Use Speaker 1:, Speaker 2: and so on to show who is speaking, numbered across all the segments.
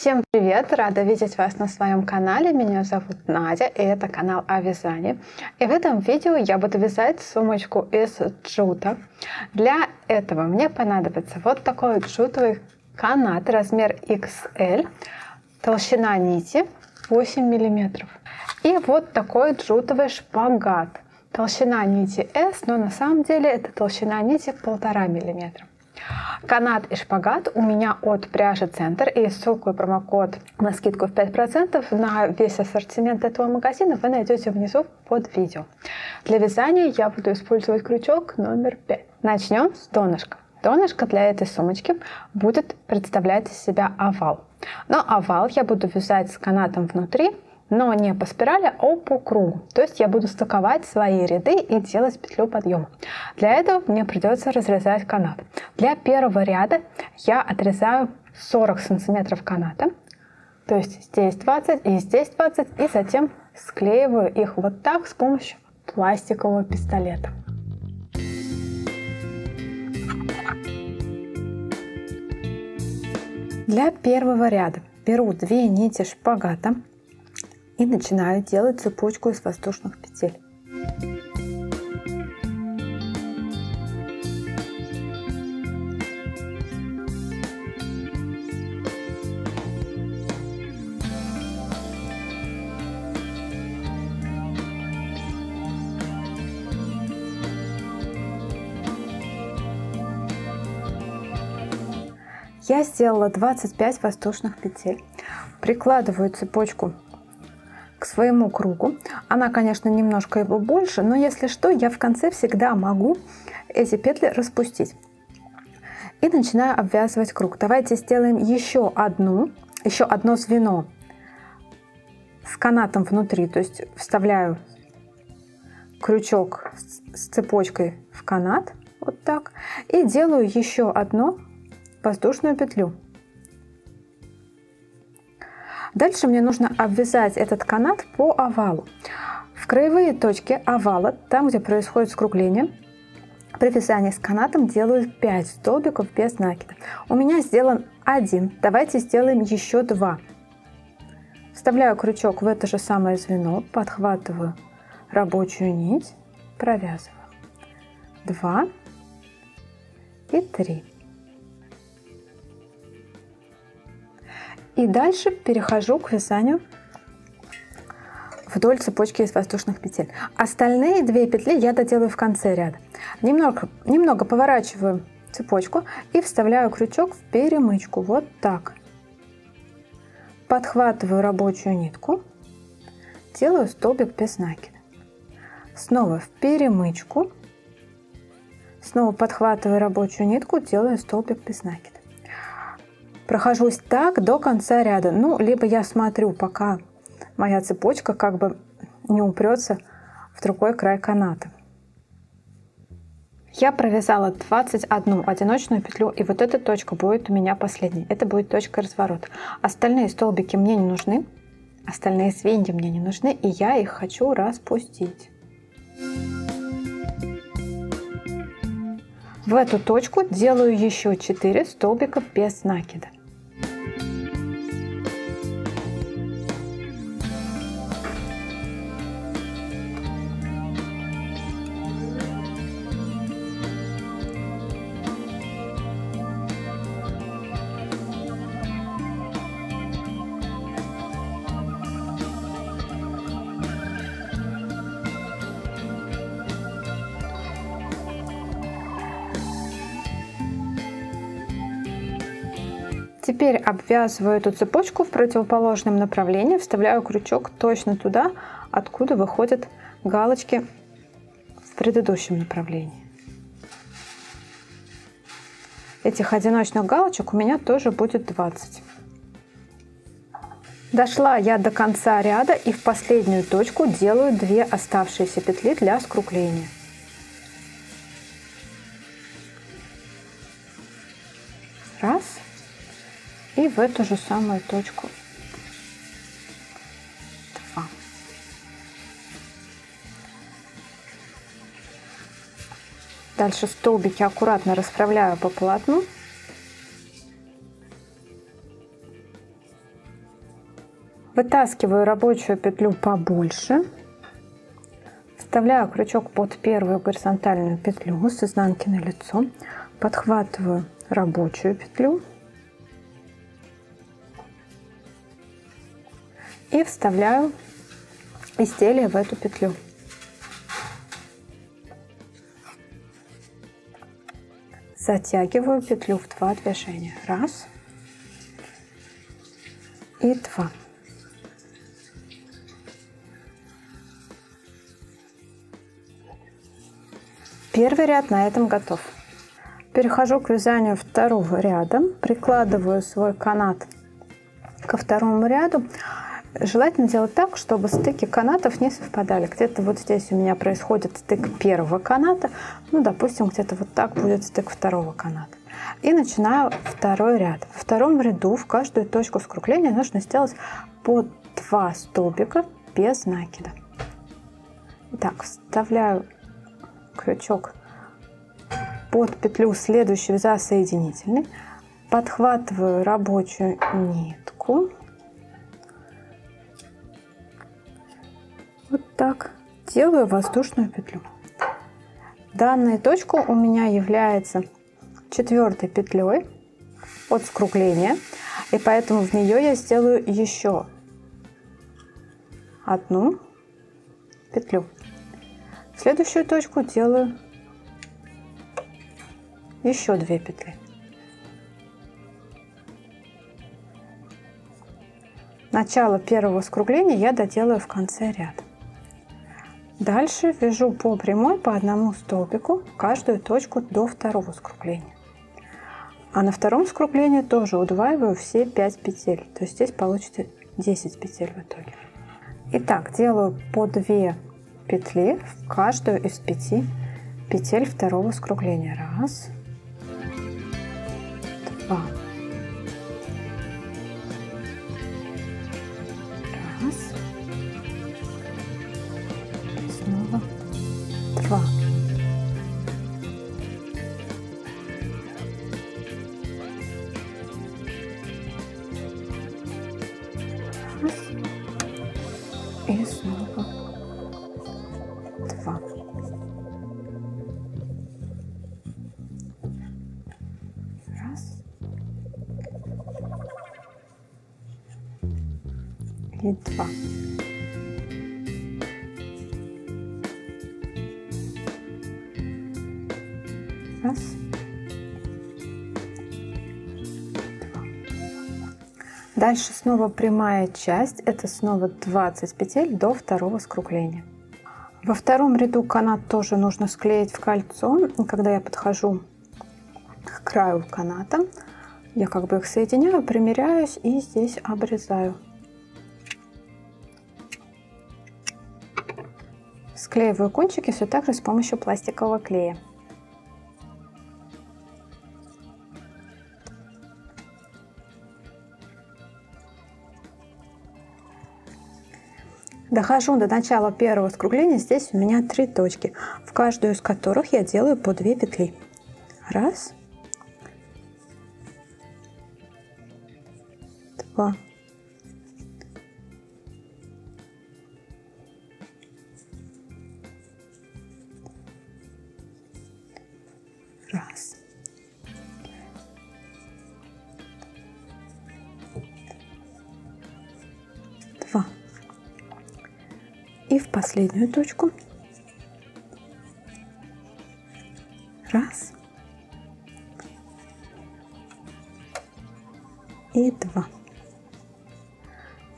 Speaker 1: Всем привет! Рада видеть вас на своем канале. Меня зовут Надя, и это канал о вязании. И в этом видео я буду вязать сумочку из джута. Для этого мне понадобится вот такой джутовый канат, размер XL, толщина нити 8 мм. И вот такой джутовый шпагат. Толщина нити S, но на самом деле это толщина нити 1,5 мм. Канат и шпагат у меня от пряжи Центр, и ссылку и промокод на скидку в 5% на весь ассортимент этого магазина вы найдете внизу под видео. Для вязания я буду использовать крючок номер 5. Начнем с донышка. Донышко для этой сумочки будет представлять из себя овал. Но овал я буду вязать с канатом внутри, но не по спирали, а по кругу. То есть я буду стыковать свои ряды и делать петлю подъема. Для этого мне придется разрезать канат. Для первого ряда я отрезаю 40 сантиметров каната. То есть здесь 20 и здесь 20. И затем склеиваю их вот так с помощью пластикового пистолета. Для первого ряда беру 2 нити шпагата и начинаю делать цепочку из воздушных петель. Я сделала 25 воздушных петель. Прикладываю цепочку к своему кругу. Она, конечно, немножко его больше, но если что, я в конце всегда могу эти петли распустить. И начинаю обвязывать круг. Давайте сделаем еще одно звено с канатом внутри. То есть вставляю крючок с цепочкой в канат, вот так, и делаю еще одну воздушную петлю. Дальше мне нужно обвязать этот канат по овалу. В краевые точки овала, там, где происходит скругление, при вязании с канатом делаю 5 столбиков без накида. У меня сделан 1. Давайте сделаем еще 2. Вставляю крючок в это же самое звено, подхватываю рабочую нить, провязываю. 2 и 3. И дальше перехожу к вязанию вдоль цепочки из воздушных петель. Остальные 2 петли я доделаю в конце ряда. Немного поворачиваю цепочку и вставляю крючок в перемычку. Вот так. Подхватываю рабочую нитку, делаю столбик без накида. Снова в перемычку. Снова подхватываю рабочую нитку, делаю столбик без накида. Прохожусь так до конца ряда. Либо я смотрю, пока моя цепочка как бы не упрется в другой край каната. Я провязала 21 одиночную петлю, и вот эта точка будет у меня последней. Это будет точка разворота. Остальные столбики мне не нужны, остальные звенья мне не нужны, и я их хочу распустить. В эту точку делаю еще 4 столбика без накида. Теперь обвязываю эту цепочку в противоположном направлении, вставляю крючок точно туда, откуда выходят галочки в предыдущем направлении. Этих одиночных галочек у меня тоже будет 20. Дошла я до конца ряда и в последнюю точку делаю 2 оставшиеся петли для скругления. Раз. И в эту же самую точку 2. Дальше столбики аккуратно расправляю по полотну. Вытаскиваю рабочую петлю побольше, вставляю крючок под первую горизонтальную петлю с изнанки на лицо, подхватываю рабочую петлю и вставляю изделие в эту петлю. Затягиваю петлю в 2 движения. 1 и 2. Первый ряд на этом готов. Перехожу к вязанию второго ряда, прикладываю свой канат ко второму ряду. Желательно делать так, чтобы стыки канатов не совпадали. Где-то вот здесь у меня происходит стык первого каната, ну, допустим, где-то вот так будет стык второго каната. И начинаю второй ряд. В втором ряду в каждую точку скругления нужно сделать по 2 столбика без накида. Итак, вставляю крючок под петлю следующую за соединительной, подхватываю рабочую нитку, вот так делаю воздушную петлю. Данная точка у меня является 4-й петлей от скругления, и поэтому в нее я сделаю еще одну петлю. В следующую точку делаю еще 2 петли. Начало первого скругления я доделаю в конце ряда. Дальше вяжу по прямой по одному столбику каждую точку до второго скругления. А на втором скруглении тоже удваиваю все 5 петель. То есть здесь получится 10 петель в итоге. Итак, делаю по 2 петли в каждую из 5 петель второго скругления. 1, 2. 1. Снова 2. 1. И снова 2. Раз. И 2. Раз. 2. Дальше снова прямая часть. Это снова 20 петель до второго скругления. Во втором ряду канат тоже нужно склеить в кольцо. Когда я подхожу к краю каната, я как бы их соединяю, примеряюсь и здесь обрезаю. Склеиваю кончики все так же с помощью пластикового клея. Дохожу до начала первого скругления. Здесь у меня 3 точки, в каждую из которых я делаю по 2 петли. 1, 2. 1. 2. И в последнюю точку. 1. И 2.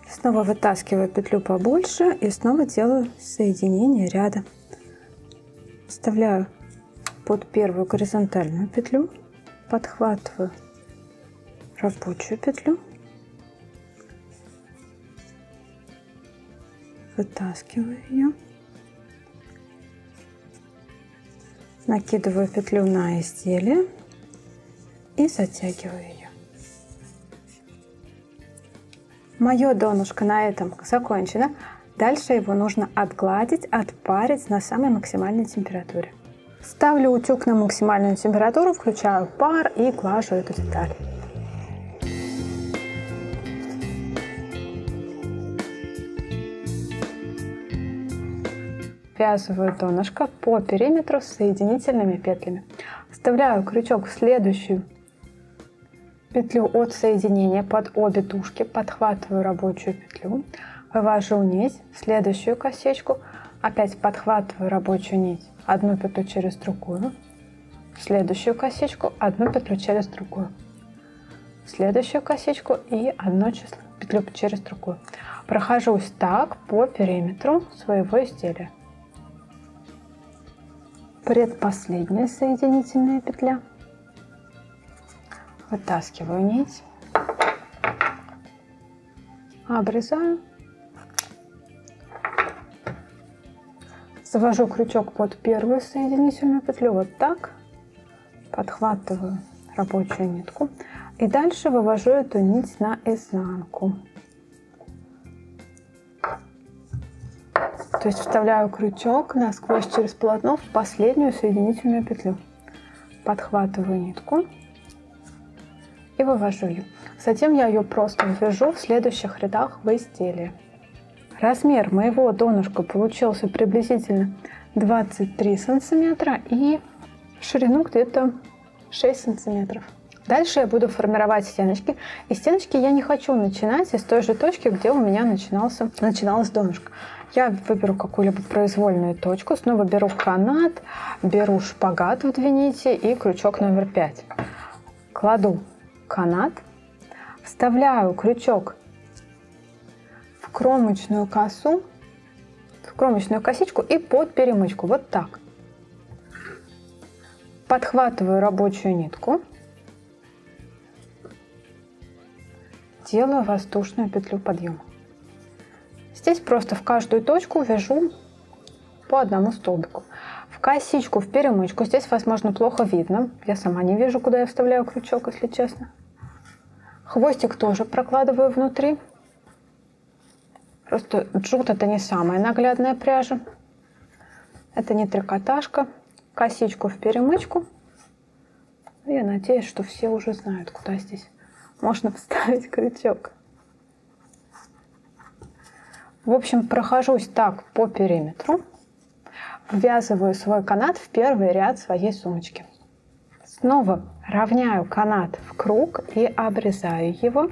Speaker 1: Снова вытаскиваю петлю побольше и снова делаю соединение ряда. Вставляю под первую горизонтальную петлю, подхватываю рабочую петлю, вытаскиваю ее, накидываю петлю на изделие и затягиваю ее. Мое донышко на этом закончено. Дальше его нужно отгладить, отпарить на самой максимальной температуре. Ставлю утюг на максимальную температуру, включаю пар и глажу эту деталь. Ввязываю донышко по периметру с соединительными петлями. Вставляю крючок в следующую петлю от соединения под обе тушки, подхватываю рабочую петлю, вывожу нить в следующую косичку, опять подхватываю рабочую нить, одну петлю через другую, в следующую косичку, одну петлю через другую, в следующую косичку и одну петлю через другую. Прохожусь так по периметру своего изделия. Предпоследняя соединительная петля. Вытаскиваю нить, обрезаю, завожу крючок под первую соединительную петлю вот так, подхватываю рабочую нитку и дальше вывожу эту нить на изнанку. То есть вставляю крючок насквозь через полотно в последнюю соединительную петлю, подхватываю нитку и вывожу ее. Затем я ее просто ввяжу в следующих рядах в изделие. Размер моего донышка получился приблизительно 23 сантиметра и ширину где-то 6 сантиметров. Дальше я буду формировать стеночки. И стеночки я не хочу начинать из той же точки, где у меня начиналось донышко. Я выберу какую-либо произвольную точку, снова беру канат, беру шпагат в 2 нити и крючок номер 5. Кладу канат, вставляю крючок в кромочную косу, в кромочную косичку и под перемычку, вот так. Подхватываю рабочую нитку, делаю воздушную петлю подъема. Здесь просто в каждую точку вяжу по одному столбику. В косичку, в перемычку, здесь, возможно, плохо видно. Я сама не вижу, куда я вставляю крючок, если честно. Хвостик тоже прокладываю внутри. Просто джут — это не самая наглядная пряжа. Это не трикотажка. Косичку в перемычку. Я надеюсь, что все уже знают, куда здесь можно вставить крючок. В общем, прохожусь так по периметру. Ввязываю свой канат в первый ряд своей сумочки. Снова равняю канат в круг и обрезаю его.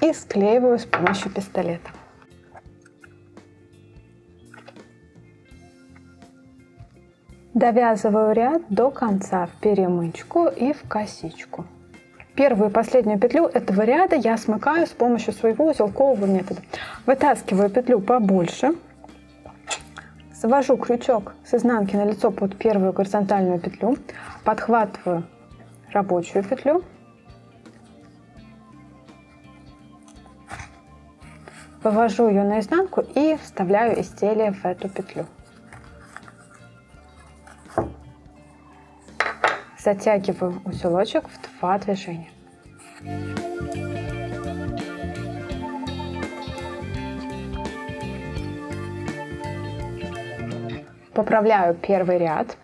Speaker 1: И склеиваю с помощью пистолета. Довязываю ряд до конца в перемычку и в косичку. Первую и последнюю петлю этого ряда я смыкаю с помощью своего узелкового метода. Вытаскиваю петлю побольше, завожу крючок с изнанки на лицо под первую горизонтальную петлю, подхватываю рабочую петлю, вывожу ее наизнанку и вставляю изделие в эту петлю. Затягиваю узелочек в 2 движения. Поправляю первый ряд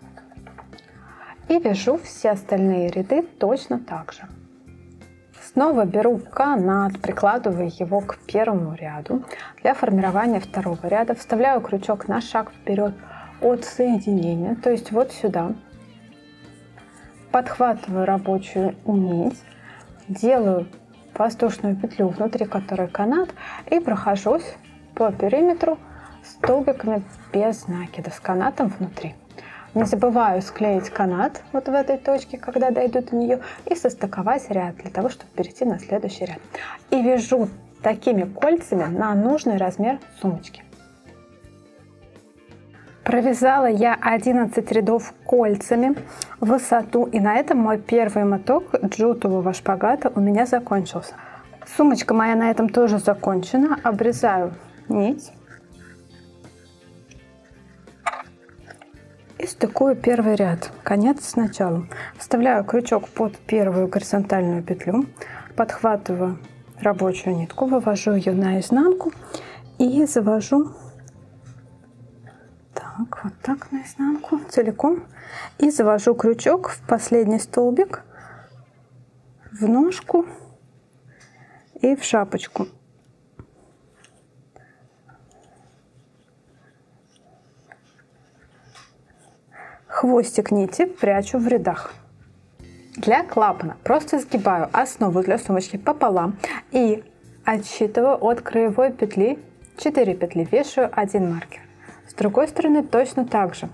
Speaker 1: и вяжу все остальные ряды точно так же. Снова беру канат, прикладываю его к первому ряду. Для формирования второго ряда вставляю крючок на шаг вперед от соединения, то есть вот сюда. Подхватываю рабочую нить, делаю воздушную петлю, внутри которой канат, и прохожусь по периметру столбиками без накида с канатом внутри. Не забываю склеить канат вот в этой точке, когда дойду до нее, и состыковать ряд для того, чтобы перейти на следующий ряд. И вяжу такими кольцами на нужный размер сумочки. Провязала я 11 рядов кольцами в высоту, и на этом мой первый моток джутового шпагата у меня закончился. Сумочка моя на этом тоже закончена. Обрезаю нить и стыкую первый ряд, конец с началом. Вставляю крючок под первую горизонтальную петлю, подхватываю рабочую нитку, вывожу ее наизнанку и завожу вот так наизнанку целиком и завожу крючок в последний столбик, в ножку и в шапочку. Хвостик нити прячу в рядах. Для клапана просто сгибаю основу для сумочки пополам и отсчитываю от краевой петли 4 петли, вешаю 1 маркер. С другой стороны точно так же.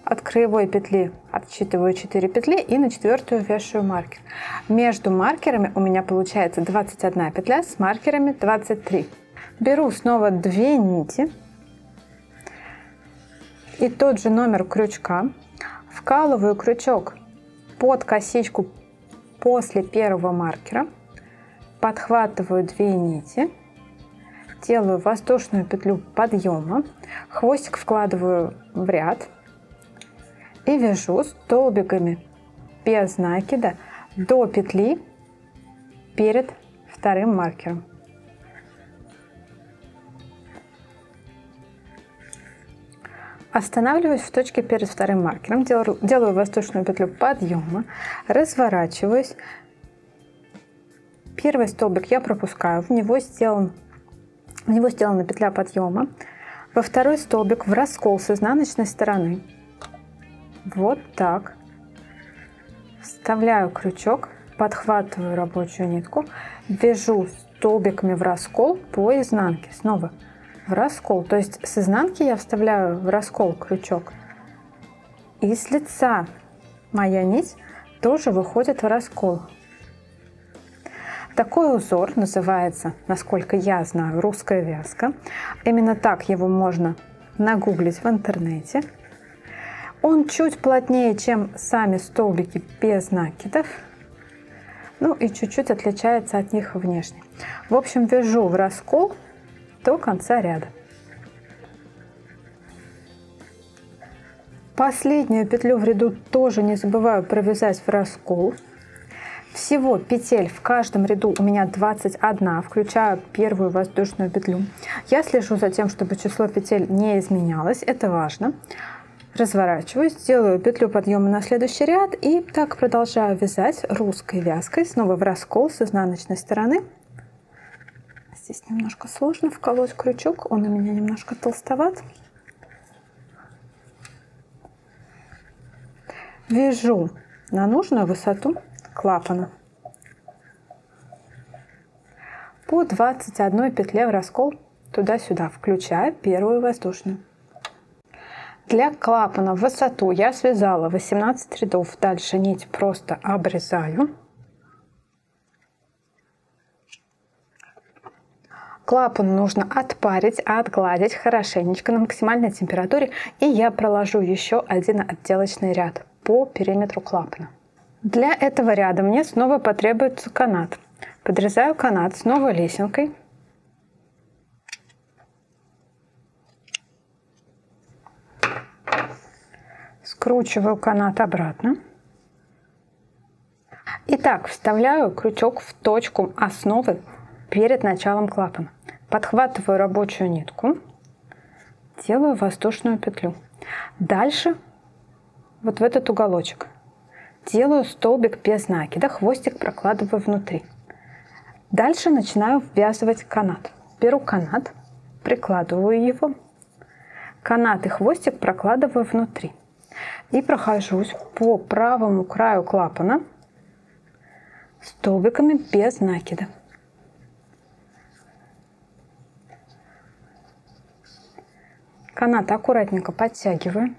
Speaker 1: От краевой петли отсчитываю 4 петли и на 4-ю вешаю маркер. Между маркерами у меня получается 21 петля, с маркерами 23. Беру снова 2 нити и тот же номер крючка. Вкалываю крючок под косичку после первого маркера. Подхватываю 2 нити. Делаю воздушную петлю подъема. Хвостик вкладываю в ряд. И вяжу столбиками без накида до петли перед вторым маркером. Останавливаюсь в точке перед вторым маркером, делаю воздушную петлю подъема, разворачиваюсь. Первый столбик я пропускаю, в него сделана петля подъема. Во второй столбик в раскол с изнаночной стороны. Вот так. Вставляю крючок, подхватываю рабочую нитку, вяжу столбиками в раскол по изнанке. Снова в раскол. То есть с изнанки я вставляю в раскол крючок. И с лица моя нить тоже выходит в раскол. Такой узор называется, насколько я знаю, русская вязка. Именно так его можно нагуглить в интернете. Он чуть плотнее, чем сами столбики без накидов. Ну и чуть-чуть отличается от них внешне. В общем, вяжу в раскол до конца ряда. Последнюю петлю в ряду тоже не забываю провязать в раскол. Всего петель в каждом ряду у меня 21, включая первую воздушную петлю. Я слежу за тем, чтобы число петель не изменялось, это важно. Разворачиваюсь, делаю петлю подъема на следующий ряд и так продолжаю вязать русской вязкой, снова в раскол с изнаночной стороны. Здесь немножко сложно вколоть крючок, он у меня немножко толстоват. Вяжу на нужную высоту клапана по 21 петле в раскол туда-сюда, включая первую воздушную. Для клапана в высоту я связала 18 рядов. Дальше нить просто обрезаю. Клапан нужно отпарить, отгладить хорошенечко на максимальной температуре. И я проложу еще один отделочный ряд по периметру клапана. Для этого ряда мне снова потребуется канат. Подрезаю канат снова лесенкой. Скручиваю канат обратно. Итак, вставляю крючок в точку основы перед началом клапана. Подхватываю рабочую нитку, делаю воздушную петлю. Дальше вот в этот уголочек делаю столбик без накида, хвостик прокладываю внутри. Дальше начинаю ввязывать канат. Беру канат, прикладываю его, канат и хвостик прокладываю внутри. И прохожусь по правому краю клапана столбиками без накида. Канат аккуратненько подтягиваю,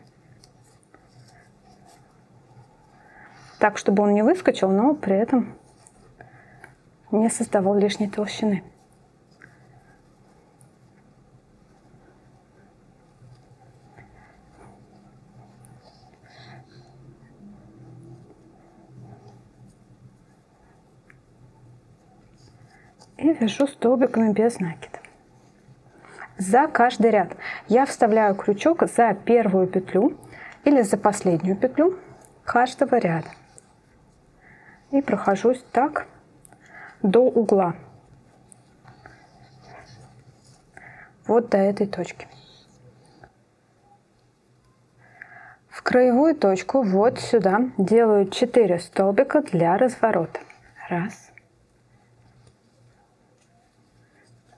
Speaker 1: так, чтобы он не выскочил, но при этом не создавал лишней толщины. И вяжу столбиками без накида. За каждый ряд я вставляю крючок за первую петлю или за последнюю петлю каждого ряда. И прохожусь так до угла. Вот до этой точки. В краевую точку вот сюда делаю 4 столбика для разворота. Раз.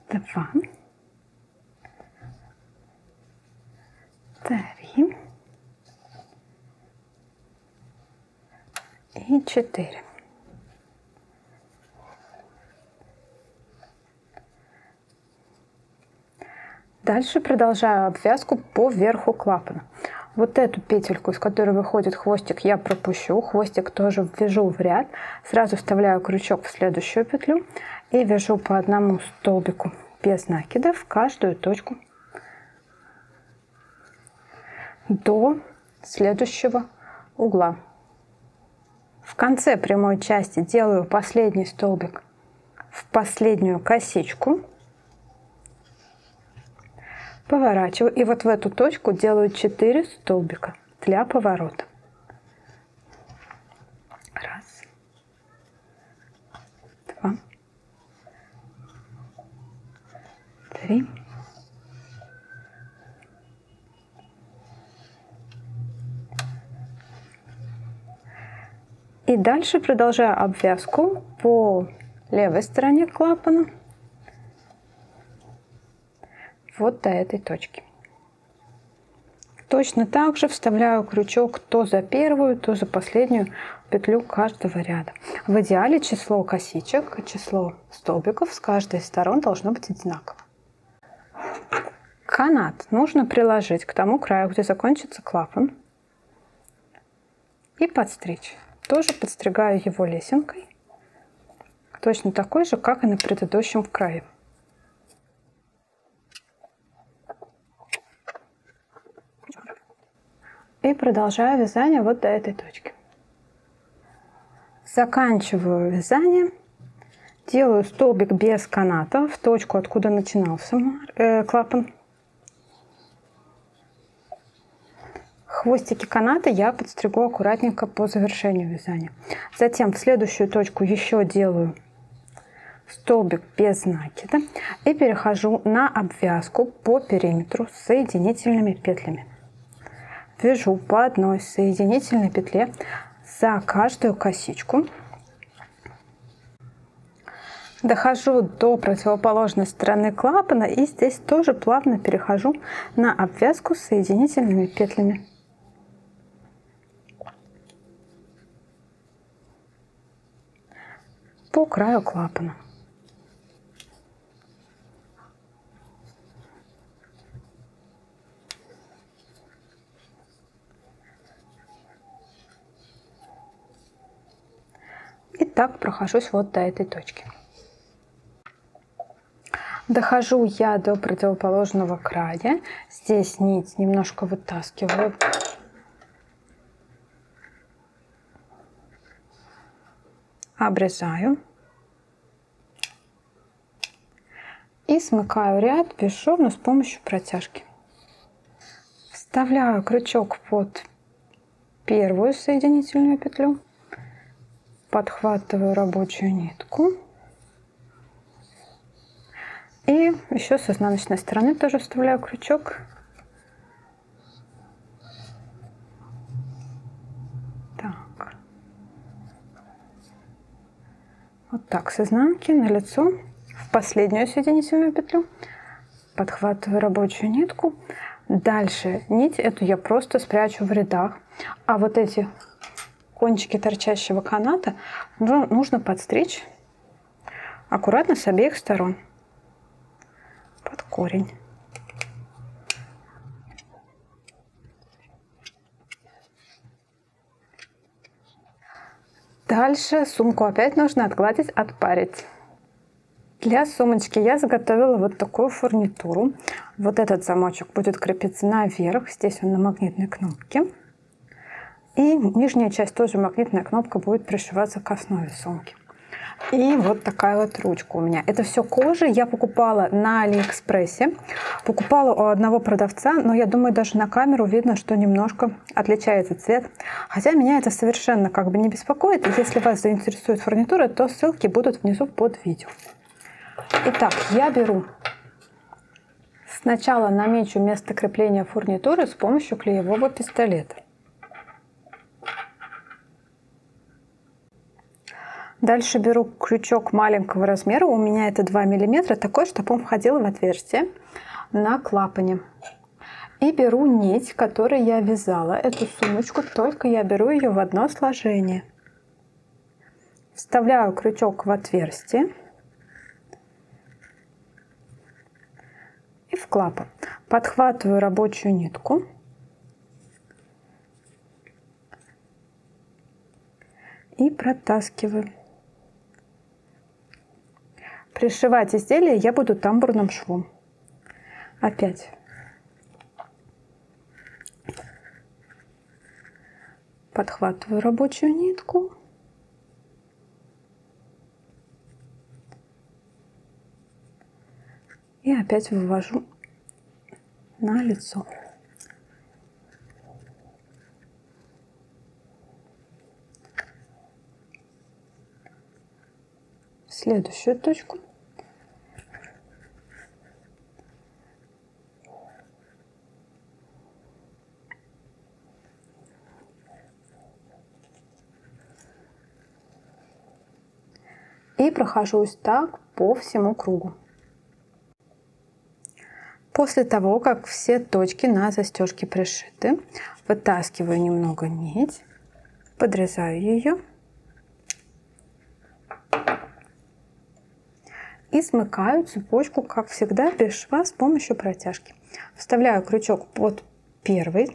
Speaker 1: Два. Три. и 4. Дальше продолжаю обвязку по верху клапана. Вот эту петельку, из которой выходит хвостик, я пропущу. Хвостик тоже вяжу в ряд. Сразу вставляю крючок в следующую петлю и вяжу по одному столбику без накида в каждую точку до следующего угла. В конце прямой части делаю последний столбик в последнюю косичку. Поворачиваю и вот в эту точку делаю 4 столбика для поворота. Раз, два, три, и дальше продолжаю обвязку по левой стороне клапана вот до этой точки. Точно так же вставляю крючок то за первую, то за последнюю петлю каждого ряда. В идеале число косичек, число столбиков с каждой из сторон должно быть одинаково. Канат нужно приложить к тому краю, где закончится клапан, и подстричь. Тоже подстригаю его лесенкой, точно такой же, как и на предыдущем крае. И продолжаю вязание вот до этой точки. Заканчиваю вязание, делаю столбик без каната в точку, откуда начинался клапан. Хвостики каната я подстригу аккуратненько по завершению вязания. Затем в следующую точку еще делаю столбик без накида и перехожу на обвязку по периметру с соединительными петлями. Вяжу по одной соединительной петле за каждую косичку. Дохожу до противоположной стороны клапана и здесь тоже плавно перехожу на обвязку с соединительными петлями. По краю клапана. И так прохожусь вот до этой точки. Дохожу я до противоположного края. Здесь нить немножко вытаскиваю. Обрезаю. И смыкаю ряд бесшовно с помощью протяжки. Вставляю крючок под первую соединительную петлю. Подхватываю рабочую нитку. И еще с изнаночной стороны тоже вставляю крючок. Так. Вот так с изнанки на лицо в последнюю соединительную петлю. Подхватываю рабочую нитку. Дальше нить эту я просто спрячу в рядах. А вот эти кончики торчащего каната нужно подстричь аккуратно с обеих сторон под корень. Дальше сумку опять нужно отгладить, отпарить. Для сумочки я заготовила вот такую фурнитуру. Вот этот замочек будет крепиться наверх, здесь он на магнитной кнопке. И нижняя часть тоже магнитная кнопка будет пришиваться к основе сумки. И вот такая вот ручка у меня. Это все кожа. Я покупала на Алиэкспрессе. Покупала у одного продавца, но я думаю, даже на камеру видно, что немножко отличается цвет. Хотя меня это совершенно как бы не беспокоит. Если вас заинтересует фурнитура, то ссылки будут внизу под видео. Итак, я беру. Сначала намечу место крепления фурнитуры с помощью клеевого пистолета. Дальше беру крючок маленького размера, у меня это 2 мм, такой, чтобы он входил в отверстие на клапане. И беру нить, которой я вязала эту сумочку, только я беру ее в одно сложение. Вставляю крючок в отверстие и в клапан. Подхватываю рабочую нитку и протаскиваю. Пришивать изделие я буду тамбурным швом. Опять подхватываю рабочую нитку и опять вывожу на лицо. В следующую точку. И прохожусь так по всему кругу. После того, как все точки на застежке пришиты, вытаскиваю немного нить, подрезаю ее и смыкаю цепочку, как всегда, без шва с помощью протяжки. Вставляю крючок под первый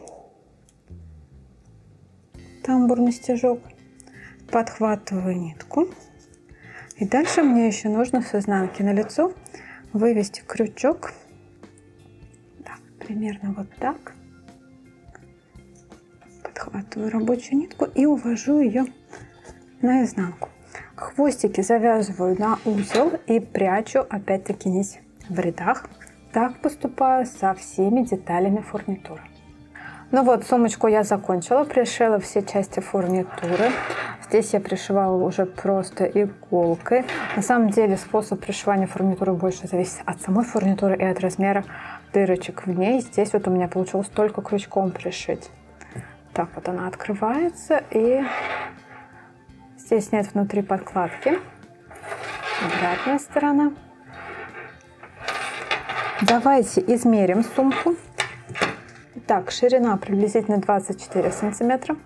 Speaker 1: тамбурный стежок, подхватываю нитку. И дальше мне еще нужно с изнанки на лицо вывести крючок, да, примерно вот так. Подхватываю рабочую нитку и увожу ее на изнанку. Хвостики завязываю на узел и прячу опять-таки нить в рядах. Так поступаю со всеми деталями фурнитуры. Ну вот, сумочку я закончила, пришила все части фурнитуры. Здесь я пришивала уже просто иголкой. На самом деле способ пришивания фурнитуры больше зависит от самой фурнитуры и от размера дырочек в ней. Здесь вот у меня получилось только крючком пришить. Так вот она открывается, и здесь нет внутри подкладки. Обратная сторона. Давайте измерим сумку. Так, ширина приблизительно 24 сантиметра,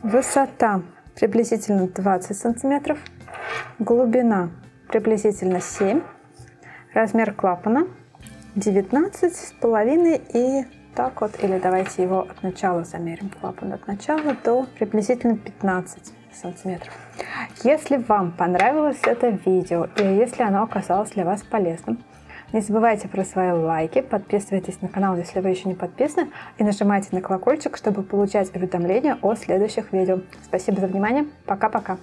Speaker 1: высота приблизительно 20 сантиметров, глубина приблизительно 7, размер клапана 19,5 и так вот, или давайте его от начала замерим, клапан от начала до приблизительно 15 сантиметров. Если вам понравилось это видео и если оно оказалось для вас полезным, не забывайте про свои лайки, подписывайтесь на канал, если вы еще не подписаны, и нажимайте на колокольчик, чтобы получать уведомления о следующих видео. Спасибо за внимание, пока-пока!